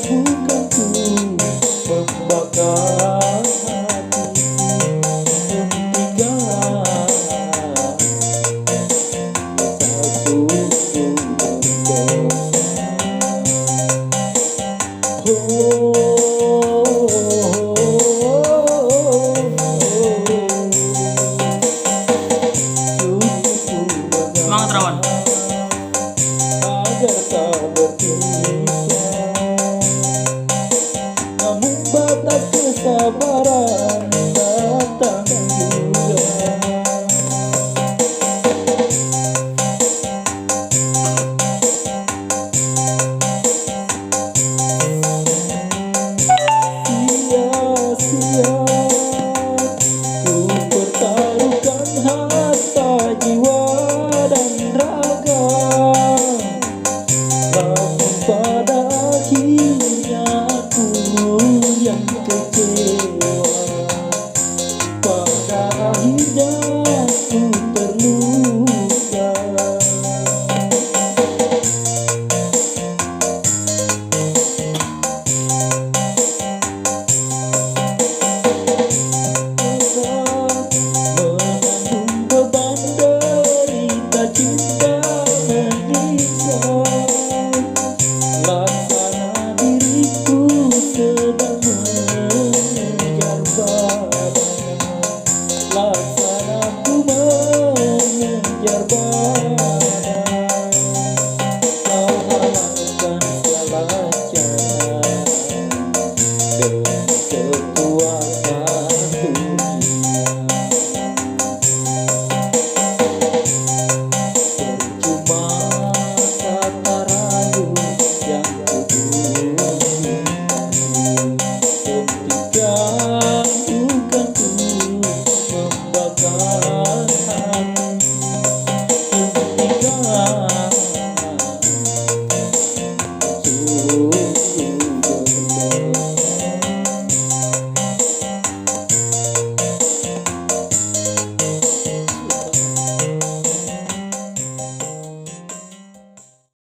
bukan ku membakar hatiku. Hentikan satu Semangat Rawan. agar tak berpisah, namun batas kesabaran datang juga. Sia-sia ku pertaruhkan harta jiwa dan raga, namun pada akhirnya aku yang kecewa. Pada akhirnya aku terluka. Menanggung beban derita cinta menyiksa, laksana diriku sedang mengejar badan, laksana ku mengejar badan. Kau halalkan segala cara